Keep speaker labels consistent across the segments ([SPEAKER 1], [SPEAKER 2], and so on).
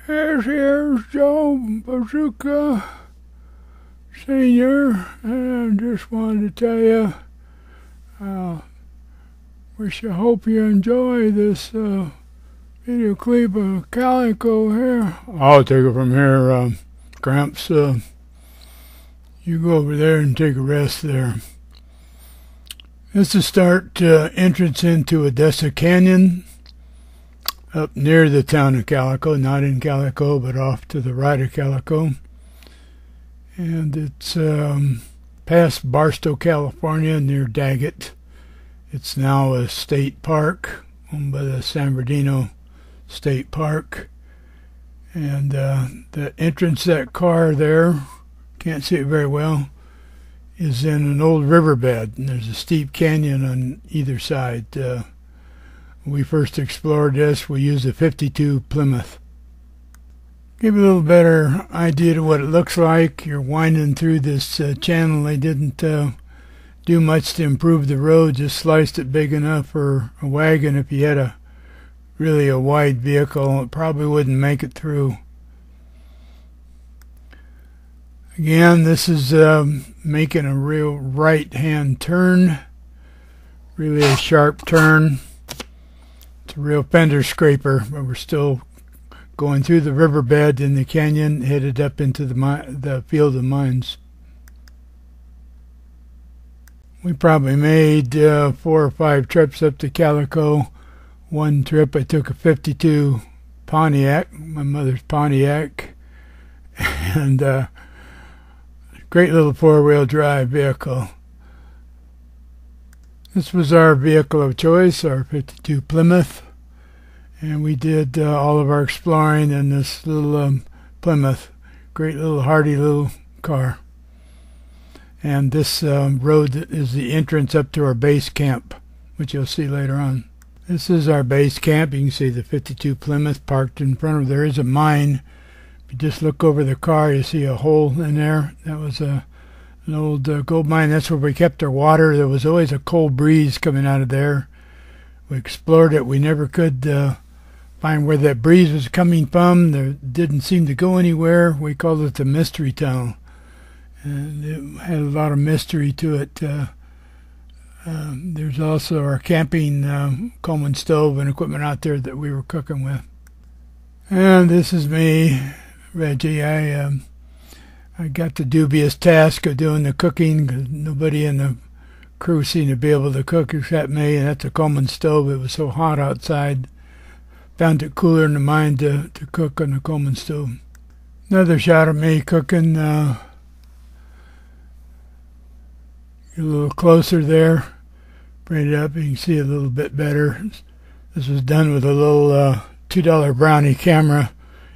[SPEAKER 1] Here's Joe Bazooka Sr. And I just wanted to tell you, I hope you enjoy this video clip of Calico here. I'll take it from here, Gramps. You go over there and take a rest there. This is start entrance into Odesa Canyon, up near the town of Calico, not in Calico, but off to the right of Calico. And it's past Barstow, California, near Dagget. It's now a state park owned by the San Bernardino State Park. And the entrance to that car there, can't see it very well, is in an old riverbed, and there's a steep canyon on either side. When we first explored this, we used a 52 Plymouth. Give you a little better idea of what it looks like. You're winding through this channel. They didn't do much to improve the road, just sliced it big enough for a wagon. If you had really a wide vehicle, it probably wouldn't make it through. Again, this is making a real right-hand turn, really a sharp turn. It's a real fender scraper, but we're still going through the riverbed in the canyon, headed up into the field of mines. We probably made 4 or 5 trips up to Calico. One trip I took a 52 Pontiac, my mother's Pontiac, and great little 4-wheel drive vehicle. This was our vehicle of choice, our 52 Plymouth, and we did all of our exploring in this little Plymouth. Great little hardy little car. And this road is the entrance up to our base camp, which you'll see later on. This is our base camp. You can see the 52 Plymouth parked in front of. There is a mine. If you just look over the car, you see a hole in there. That was an old gold mine. That's where we kept our water. There was always a cold breeze coming out of there. We explored it. We never could find where that breeze was coming from. There didn't seem to go anywhere. We called it the mystery tunnel. And it had a lot of mystery to it. There's also our camping Coleman stove and equipment out there that we were cooking with. And this is me, Reggie. I got the dubious task of doing the cooking because nobody in the crew seemed to be able to cook except me, and that's a Coleman stove. It was so hot outside. Found it cooler in the mine to cook on the Coleman stove. Another shot of me cooking. Get a little closer there. Bring it up. You can see a little bit better. This was done with a little $2 brownie camera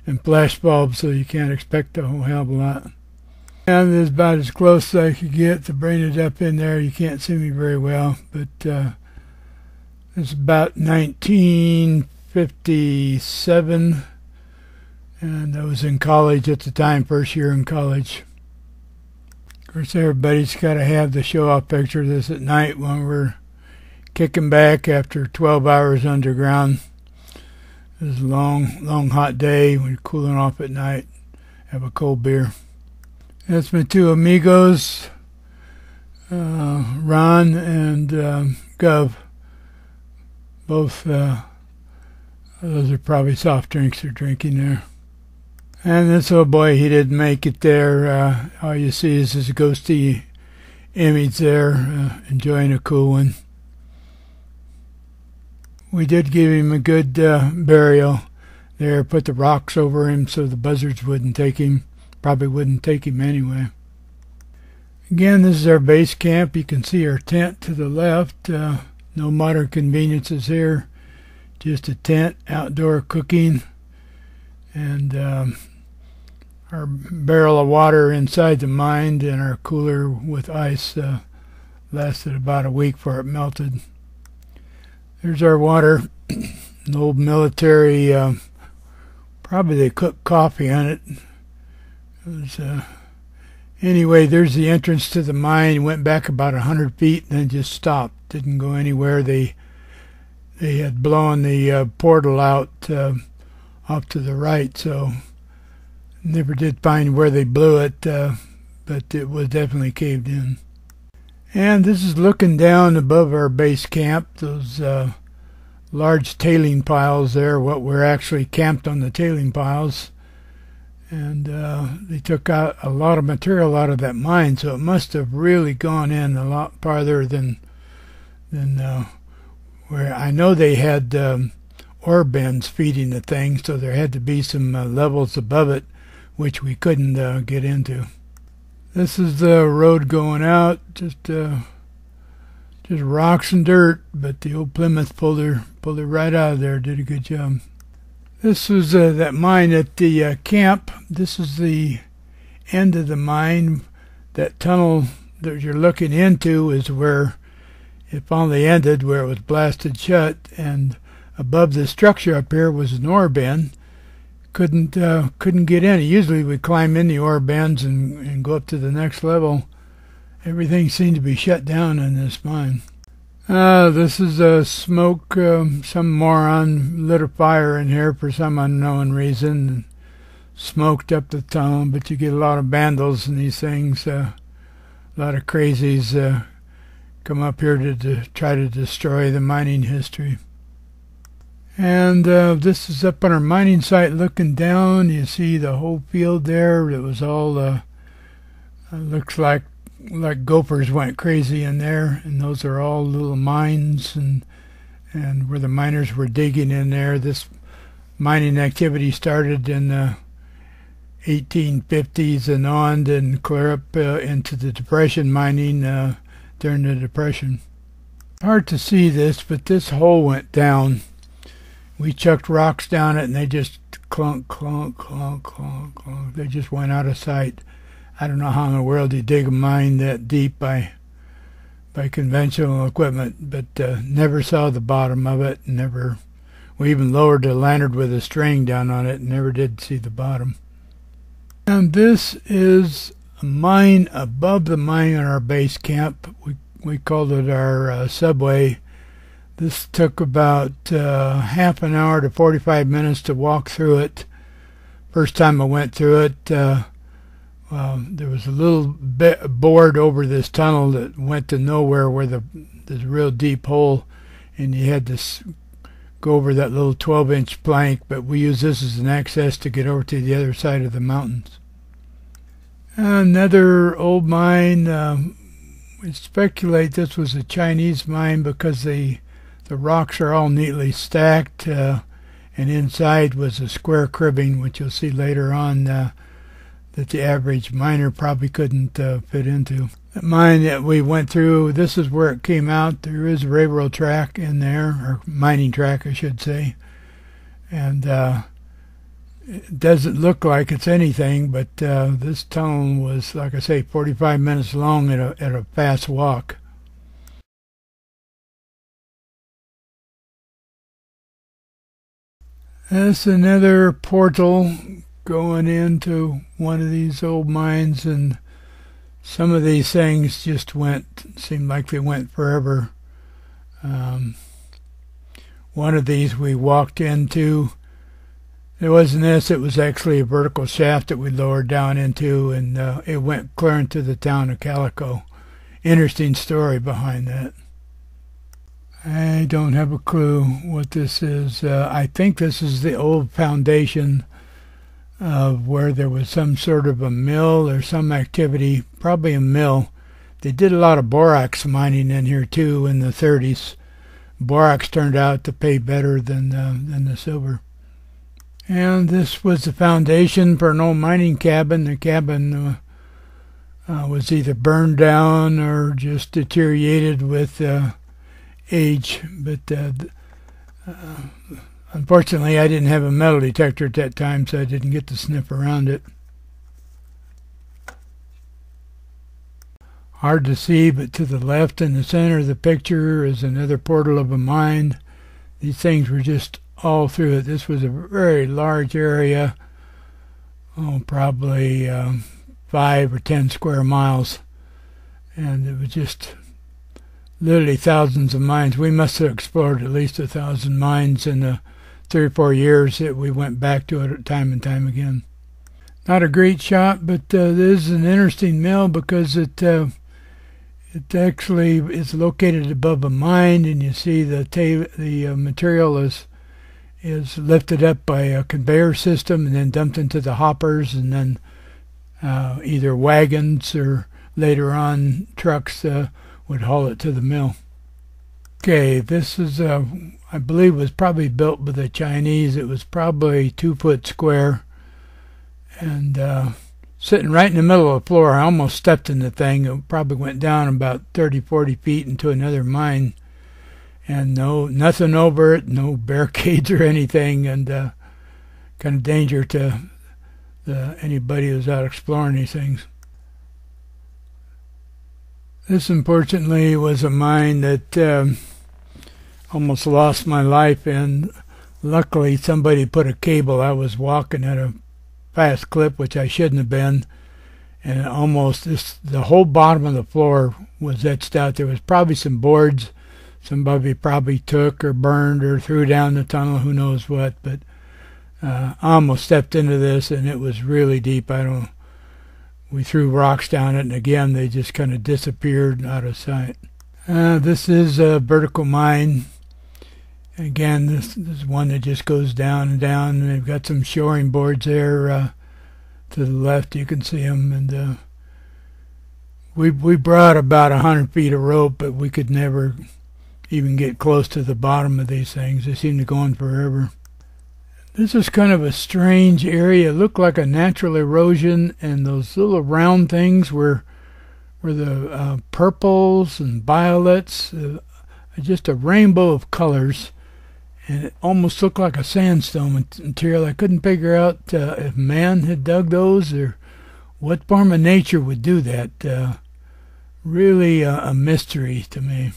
[SPEAKER 1] and flash bulb, so you can't expect a whole hell of a lot. And this is about as close as I could get to bring it up in there. You can't see me very well, but it's about 1957, and I was in college at the time, first year in college. Of course, everybody's got to have the show-off picture of this at night when we're kicking back after 12 hours underground. It was a long hot day. We're cooling off at night. Have a cold beer. That's my 2 amigos, Ron and Gov. Both, those are probably soft drinks they're drinking there. And this old boy, he didn't make it there. All you see is this ghosty image there, enjoying a cool one. We did give him a good burial there, put the rocks over him so the buzzards wouldn't take him. Probably wouldn't take him anyway. Again, this is our base camp. You can see our tent to the left. No modern conveniences here. Just a tent, outdoor cooking, and our barrel of water inside the mine, and our cooler with ice lasted about a week before it melted. There's our water. An old military, probably they cooked coffee on it. Anyway, there's the entrance to the mine. Went back about 100 feet and then just stopped. Didn't go anywhere. They had blown the portal out off to the right, so never did find where they blew it, but it was definitely caved in. And this is looking down above our base camp, those large tailing piles there, what we're actually camped on the tailing piles. And they took out a lot of material out of that mine, so it must have really gone in a lot farther than where I know they had ore bins feeding the thing, so there had to be some levels above it, which we couldn't get into. This is the road going out, just rocks and dirt, but the old Plymouth pulled her right out of there, did a good job. This was that mine at the camp. This is the end of the mine. That tunnel that you're looking into is where it finally ended, where it was blasted shut, and above the structure up here was an ore bin. Couldn't get in. Usually we climb in the ore bins and go up to the next level. Everything seemed to be shut down in this mine. This is a smoke. Some moron lit a fire in here for some unknown reason and smoked up the tunnel, but you get a lot of vandals in these things. A lot of crazies come up here to try to destroy the mining history. And this is up on our mining site looking down. You see the whole field there. It was all looks like gophers went crazy in there, and those are all little mines and where the miners were digging in there. This mining activity started in the 1850s and on, and clear up into the Depression mining during the Depression. Hard to see this, but this hole went down. We chucked rocks down it, and they just clunk, clunk, clunk, clunk, clunk. They just went out of sight. I don't know how in the world you dig a mine that deep by conventional equipment, but never saw the bottom of it. We even lowered the lantern with a string down on it and never did see the bottom. And this is a mine above the mine in our base camp. We called it our subway. This took about half an hour to 45 minutes to walk through it. First time I went through it, there was a little board over this tunnel that went to nowhere where there's a real deep hole, and you had to go over that little 12-inch plank, but we use this as an access to get over to the other side of the mountains. Another old mine. We speculate this was a Chinese mine because the rocks are all neatly stacked, and inside was a square cribbing, which you'll see later on that the average miner probably couldn't fit into. The mine that we went through, this is where it came out. There is a railroad track in there, or mining track I should say, and it doesn't look like it's anything, but this tunnel was, like I say, 45 minutes long at a fast walk. That's another portal going into one of these old mines, and some of these things just seemed like they went forever. One of these we walked into. It wasn't this, it was actually a vertical shaft that we lowered down into, and it went clear into the town of Calico. Interesting story behind that. I don't have a clue what this is. I think this is the old foundation of where there was some sort of a mill or some activity, probably a mill. They did a lot of borax mining in here too in the 30s. Borax turned out to pay better than the silver. And this was the foundation for an old mining cabin. The cabin was either burned down or just deteriorated with age, but unfortunately I didn't have a metal detector at that time, so I didn't get to sniff around it. Hard to see, but to the left in the center of the picture is another portal of a mine. These things were just all through it. This was a very large area, probably 5 or 10 square miles, and it was just literally thousands of mines. We must have explored at least 1,000 mines in the 3 or 4 years that we went back to it time and time again. Not a great shot, but this is an interesting mill because it actually is located above a mine, and you see the material is lifted up by a conveyor system and then dumped into the hoppers, and then either wagons or later on trucks would haul it to the mill. Okay, this is I believe was probably built by the Chinese. It was probably 2 foot square, and sitting right in the middle of the floor. I almost stepped in the thing. It probably went down about 30-40 feet into another mine, and nothing over it, no barricades or anything, and kind of danger to anybody who's out exploring these things. This, unfortunately, was a mine that almost lost my life in. Luckily, somebody put a cable. I was walking at a fast clip, which I shouldn't have been, and almost the whole bottom of the floor was etched out. There was probably some boards somebody probably took or burned or threw down the tunnel, who knows what, but I almost stepped into this, and it was really deep. We threw rocks down it, and again they just kind of disappeared out of sight. This is a vertical mine. Again, this is one that just goes down and down, and they've got some shoring boards there to the left. You can see them, and we brought about 100 feet of rope, but we could never even get close to the bottom of these things. They seem to go on forever. This is kind of a strange area. It looked like a natural erosion, and those little round things were the purples and violets, just a rainbow of colors. And it almost looked like a sandstone material. I couldn't figure out if man had dug those or what form of nature would do that. Really a mystery to me.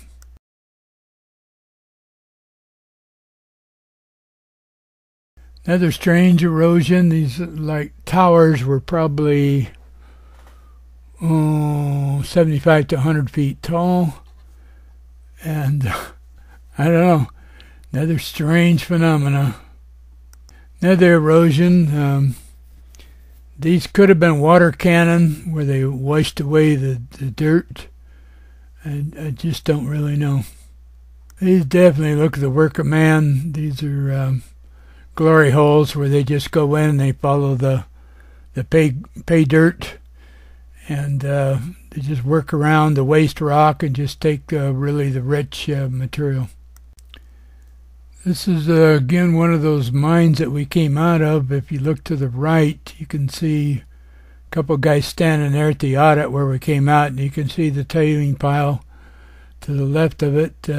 [SPEAKER 1] Another strange erosion. These like towers were probably 75 to 100 feet tall. And I don't know. Another strange phenomena. Another erosion. These could have been water cannon where they washed away the dirt. I just don't really know. These definitely look the work of man. These are glory holes where they just go in and they follow the pay dirt, and they just work around the waste rock and just take really the rich material. This is again one of those mines that we came out of. If you look to the right, you can see a couple of guys standing there at the audit where we came out, and you can see the tailing pile to the left of it.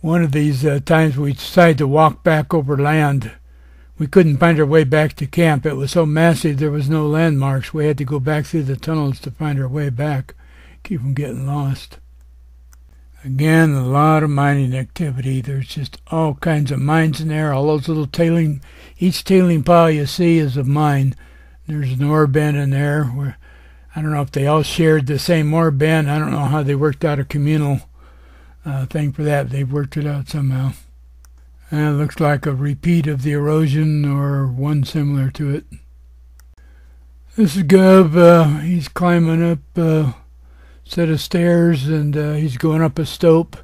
[SPEAKER 1] One of these times we decided to walk back over land. We couldn't find our way back to camp. It was so massive there was no landmarks. We had to go back through the tunnels to find our way back, keep from getting lost. Again, a lot of mining activity. There's just all kinds of mines in there. All those little tailing, each tailing pile you see is a mine. There's an ore bin in there where I don't know if they all shared the same ore bin. I don't know how they worked out a communal thing for that. They've worked it out somehow. And it looks like a repeat of the erosion or one similar to it. This is Gov. He's climbing up a set of stairs, and he's going up a slope.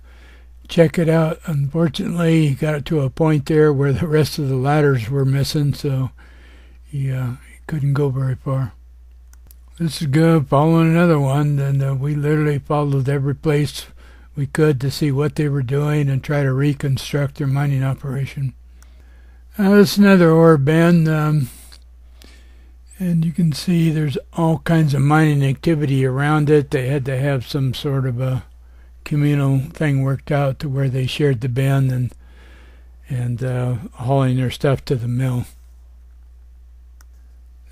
[SPEAKER 1] Check it out. Unfortunately, he got it to a point there where the rest of the ladders were missing, so he couldn't go very far. This is Gov following another one, and we literally followed every place we could to see what they were doing and try to reconstruct their mining operation. This is another ore bin, and you can see there's all kinds of mining activity around it. They had to have some sort of a communal thing worked out to where they shared the bin and hauling their stuff to the mill.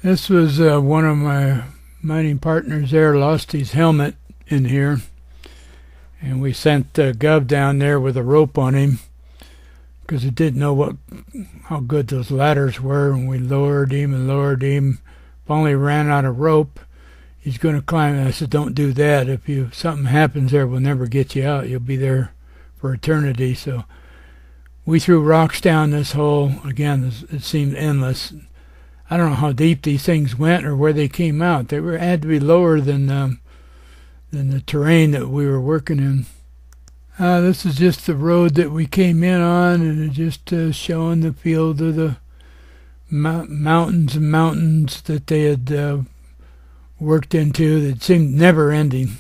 [SPEAKER 1] This was one of my mining partners there lost his helmet in here. And we sent Gov down there with a rope on him because he didn't know how good those ladders were. And we lowered him and lowered him. Finally ran out of rope. He's going to climb. And I said, don't do that. If something happens there, we'll never get you out. You'll be there for eternity. So We threw rocks down this hole. Again, it seemed endless. I don't know how deep these things went or where they came out. They had to be lower than the terrain that we were working in. This is just the road that we came in on, and it's just showing the field of the mountains and mountains that they had worked into that seemed never ending.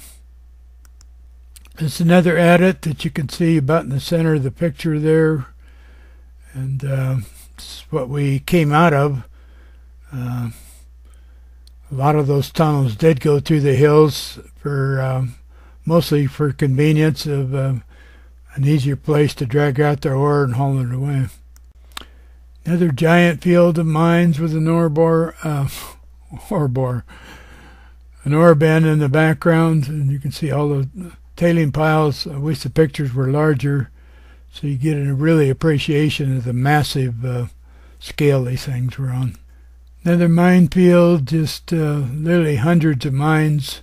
[SPEAKER 1] It's another adit that you can see about in the center of the picture there, and this is what we came out of. A lot of those tunnels did go through the hills for mostly for convenience of an easier place to drag out their ore and haul it away. Another giant field of mines with an ore bin in the background, and you can see all the tailing piles. I wish the pictures were larger so you get a really appreciation of the massive scale these things were on. Another mine field, just literally hundreds of mines.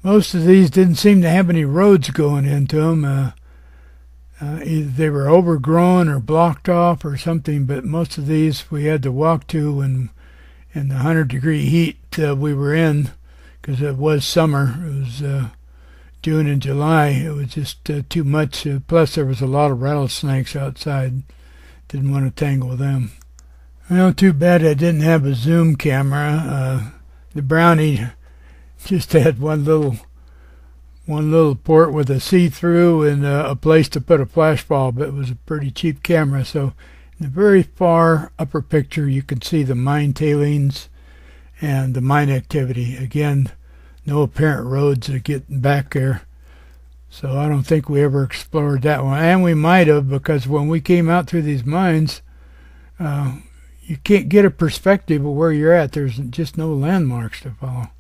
[SPEAKER 1] Most of these didn't seem to have any roads going into them. Either they were overgrown or blocked off or something, but most of these we had to walk to in the 100-degree heat we were in, because it was summer. It was June and July. It was just too much. Plus there was a lot of rattlesnakes outside. Didn't want to tangle with them. Well, too bad I didn't have a zoom camera. The Brownie just had one little port with a see-through and a place to put a flash bulb. It was a pretty cheap camera, so in the very far upper picture you can see the mine tailings and the mine activity. Again, no apparent roads to get back there, so I don't think we ever explored that one. And we might have, because when we came out through these mines, you can't get a perspective of where you're at. There's just no landmarks to follow.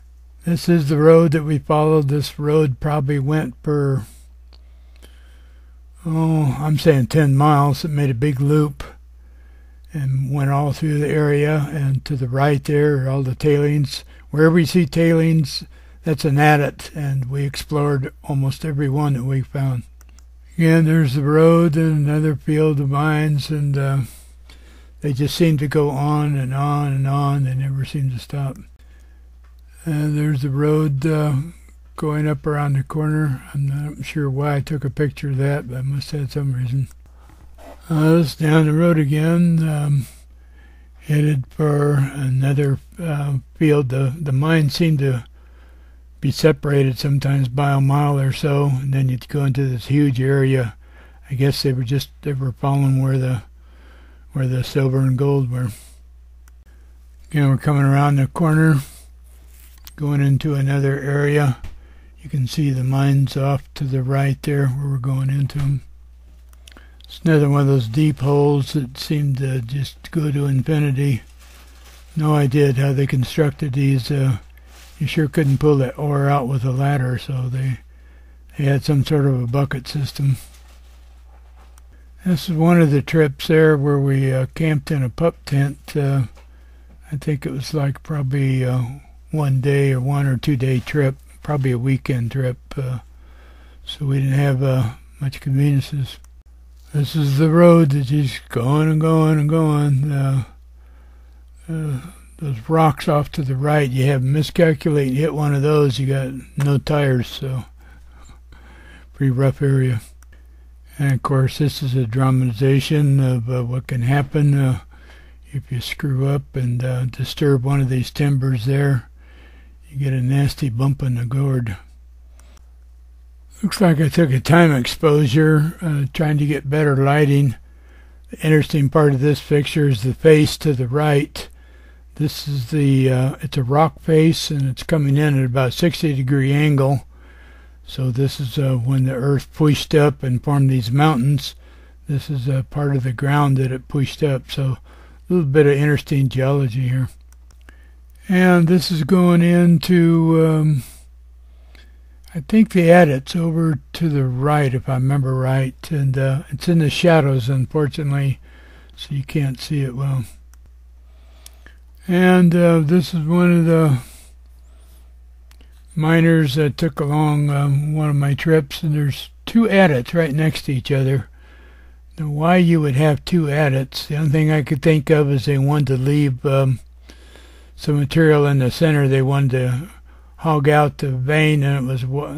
[SPEAKER 1] This is the road that we followed. This road probably went for, I'm saying 10 miles. It made a big loop and went all through the area, and to the right there are all the tailings. Wherever you see tailings, that's an adit, and we explored almost every one that we found. Again, there's the road and another field of mines, and they just seem to go on and on and on. They never seem to stop. And there's the road going up around the corner. I'm not sure why I took a picture of that, but I must have had some reason. It's down the road again, headed for another field. The mines seem to be separated sometimes by a mile or so, and then you'd go into this huge area. I guess they were following where the silver and gold were. Again, we're coming around the corner, going into another area. You can see the mines off to the right there where we're going into them. It's another one of those deep holes that seem to just go to infinity. No idea how they constructed these. You sure couldn't pull that ore out with a ladder, so they had some sort of a bucket system. This is one of the trips there where we camped in a pup tent. I think it was like probably 1 day or 1 or 2 day trip, probably a weekend trip, so we didn't have much conveniences. This is the road that's just going and going and going. Those rocks off to the right, you have miscalculate and hit one of those, you got no tires, so pretty rough area. And of course this is a dramatization of what can happen if you screw up and disturb one of these timbers there. You get a nasty bump in the gourd. Looks like I took a time exposure trying to get better lighting. The interesting part of this picture is the face to the right. This is it's a rock face, and it's coming in at about a 60-degree angle. So this is when the earth pushed up and formed these mountains. This is a part of the ground that it pushed up. So a little bit of interesting geology here. And this is going into, I think the adit's over to the right, if I remember right. And it's in the shadows, unfortunately, so you can't see it well. And this is one of the miners that took along one of my trips, and there's 2 adits right next to each other. Now, why you would have two adits, the only thing I could think of is they wanted to leave some material in the center. They wanted to hog out the vein, and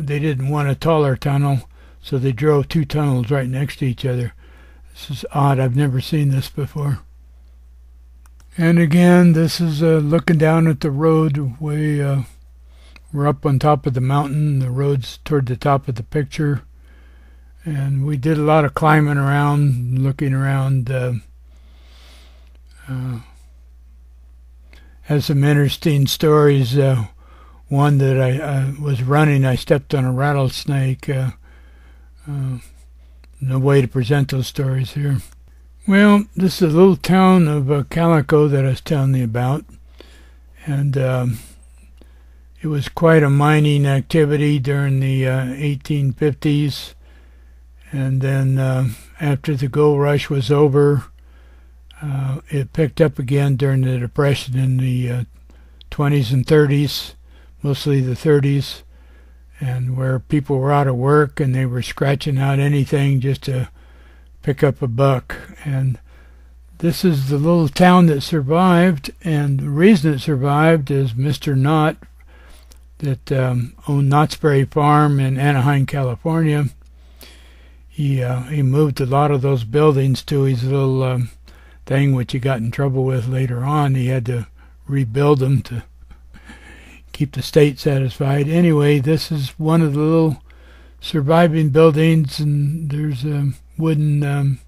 [SPEAKER 1] they didn't want a taller tunnel, so they drove two tunnels right next to each other. This is odd. I've never seen this before. And again, this is looking down at the road. We're up on top of the mountain. The road's toward the top of the picture. And we did a lot of climbing around, looking around. Has some interesting stories. One that I was running, I stepped on a rattlesnake. No way to present those stories here. Well, this is a little town of Calico that I was telling you about. And it was quite a mining activity during the 1850s. And then after the gold rush was over, it picked up again during the Depression in the 20s and 30s, mostly the 30s, and where people were out of work and they were scratching out anything just to pick up a buck. And this is the little town that survived, and the reason it survived is Mr. Knott that owned Knott's Farm in Anaheim, California. He moved a lot of those buildings to his little thing, which he got in trouble with later on. He had to rebuild them to keep the state satisfied. Anyway, this is one of the little surviving buildings, and there's a wooden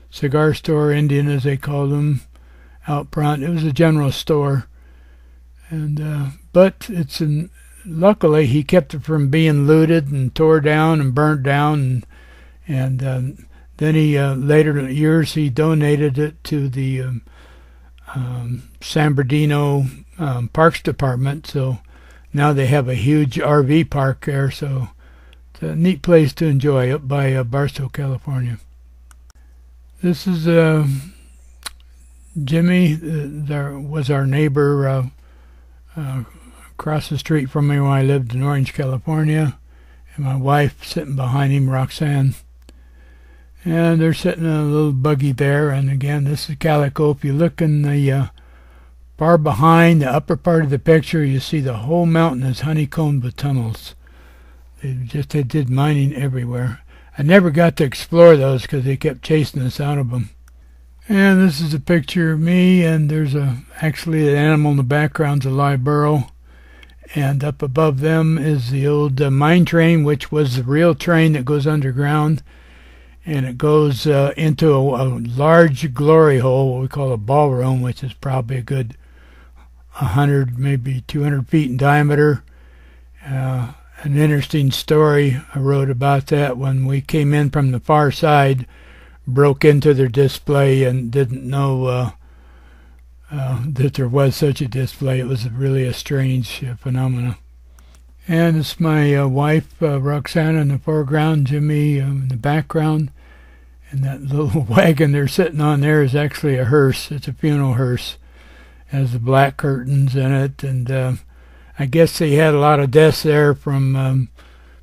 [SPEAKER 1] cigar store, Indian as they called them, out front. It was a general store, and but luckily he kept it from being looted and tore down and burnt down, and then he later years he donated it to the San Bernardino Parks Department. So now they have a huge RV park there. So it's a neat place to enjoy up by Barstow, California. This is Jimmy. There was our neighbor across the street from me when I lived in Orange, California, and my wife sitting behind him, Roxanne. And they're sitting in a little buggy there. And again, this is Calico. If you look in the far behind, the upper part of the picture, you see the whole mountain is honeycombed with tunnels. They did mining everywhere. I never got to explore those because they kept chasing us out of them. And this is a picture of me, and there's actually an animal in the background's a live burro. And up above them is the old mine train, which was the real train that goes underground. And it goes into a large glory hole, what we call a ballroom, which is probably a good 100, maybe 200 feet in diameter. An interesting story I wrote about that. When we came in from the far side, broke into their display and didn't know that there was such a display. It was really a strange phenomenon. And it's my wife, Roxanne, in the foreground, Jimmy in the background. And that little wagon they're sitting on there is actually a hearse. It's a funeral hearse. It has the black curtains in it. And I guess they had a lot of deaths there from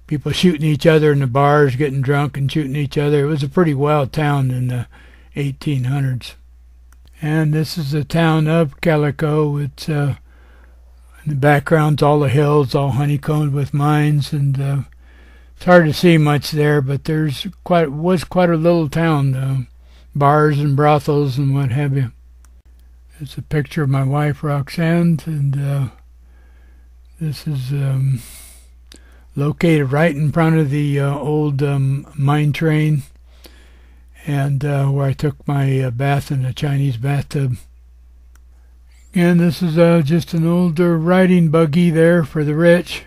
[SPEAKER 1] people shooting each other in the bars, getting drunk and shooting each other. It was a pretty wild town in the 1800s. And this is the town of Calico. It's in the background's all the hills, all honeycombed with mines, and it's hard to see much there, but was quite a little town, bars and brothels and what have you. It's a picture of my wife Roxanne, and this is located right in front of the old mine train, and where I took my bath in a Chinese bathtub. And this is just an older riding buggy there for the rich.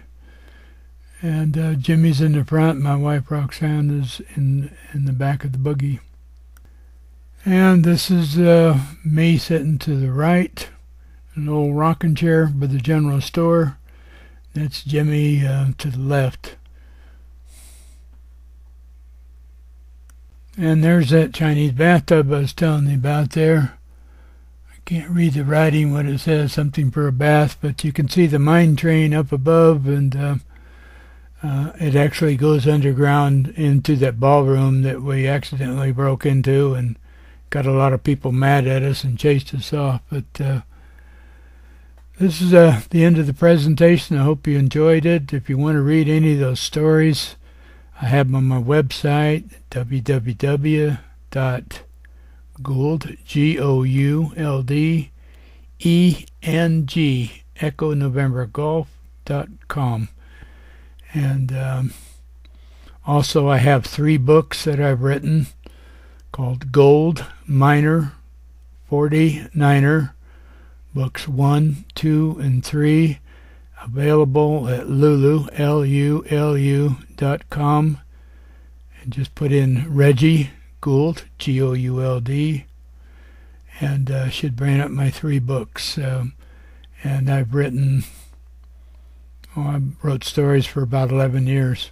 [SPEAKER 1] And Jimmy's in the front. My wife Roxanne is in the back of the buggy. And this is me sitting to the right, an old rocking chair by the general store. That's Jimmy to the left. And there's that Chinese bathtub I was telling you about there. Can't read the writing, what it says, something for a bath, but you can see the mine train up above, and It actually goes underground into that ballroom that we accidentally broke into and got a lot of people mad at us and chased us off. But this is the end of the presentation. I hope you enjoyed it. If you want to read any of those stories, I have them on my website, www.Gould, Gould, ENG, Echo November Golf.com. And also I have 3 books that I've written called Gold Miner 49er, books 1, 2, and 3, available at lulu.com, and just put in Reggie Gould, Gould, and should bring up my 3 books. And I wrote stories for about 11 years.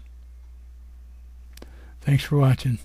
[SPEAKER 1] Thanks for watching.